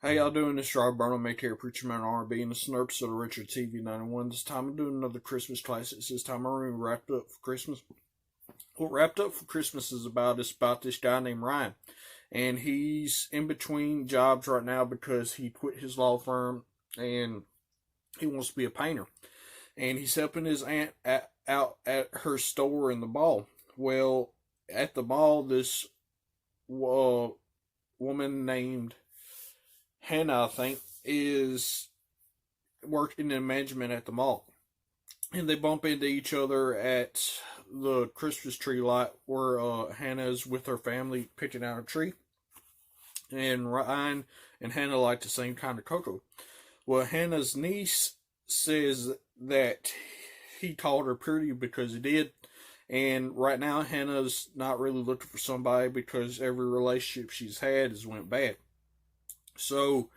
How y'all doing? This is Rob Burnham, here, Preacher Man R&B, and this is an episode of Richard TV 91. This time I'm doing another Christmas classic. This time I'm wrapped up for Christmas. What Wrapped Up for Christmas is about this guy named Ryan. And he's in between jobs right now because he quit his law firm and he wants to be a painter. And he's helping his aunt out at her store in the mall. Well, at the mall, this woman named Hannah, I think, is working in management at the mall. And they bump into each other at the Christmas tree lot where Hannah's with her family picking out a tree. And Ryan and Hannah like the same kind of cocoa. Well, Hannah's niece says that he called her pretty because he did. And right now, Hannah's not really looking for somebody because every relationship she's had has went bad. So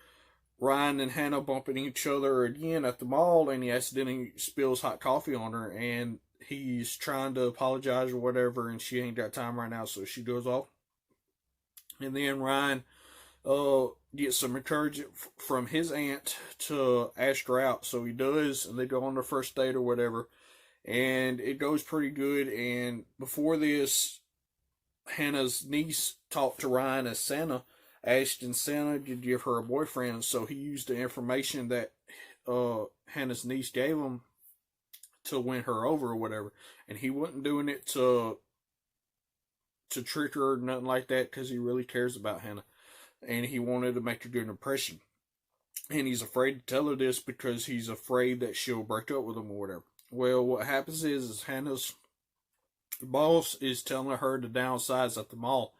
Ryan and Hannah bumping each other again at the mall, and he accidentally spills hot coffee on her, and he's trying to apologize or whatever, and she ain't got time right now, so she goes off. And then Ryan gets some encouragement from his aunt to ask her out, so he does, and they go on their first date or whatever, and it goes pretty good. And before this, Hannah's niece talked to Ryan as Santa, asking Santa to give her a boyfriend, so he used the information that Hannah's niece gave him to win her over or whatever. And he wasn't doing it to trick her or nothing like that because he really cares about Hannah. And he wanted to make a good impression. And he's afraid to tell her this because he's afraid that she'll break up with him or whatever. Well, what happens is Hannah's boss is telling her to downsize at the mall.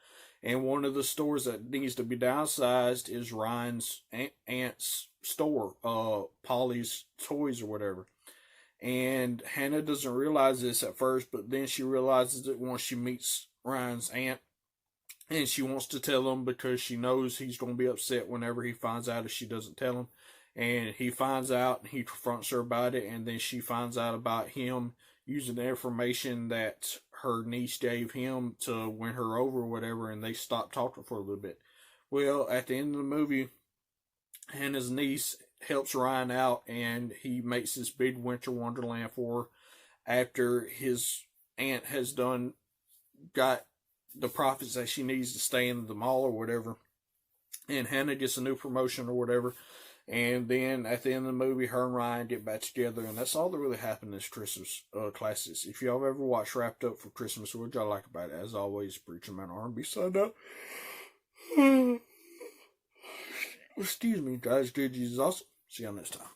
And one of the stores that needs to be downsized is Ryan's aunt's store, Polly's Toys or whatever. And Hannah doesn't realize this at first, but then she realizes it once she meets Ryan's aunt. And she wants to tell him because she knows he's going to be upset whenever he finds out if she doesn't tell him. And he finds out and he confronts her about it. And then she finds out about him using the information that her niece gave him to win her over or whatever, and they stop talking for a little bit. Well, at the end of the movie, Hannah's niece helps Ryan out, and he makes this big winter wonderland for her after his aunt has got the profits that she needs to stay in the mall or whatever. And Hannah gets a new promotion or whatever. And then at the end of the movie, her and Ryan get back together, and that's all that really happened in this Christmas classics. If y'all ever watched Wrapped Up for Christmas, what y'all like about it? As always, Preacher Man R&B signed up. Excuse me, guys. Good Jesus awesome. See y'all next time.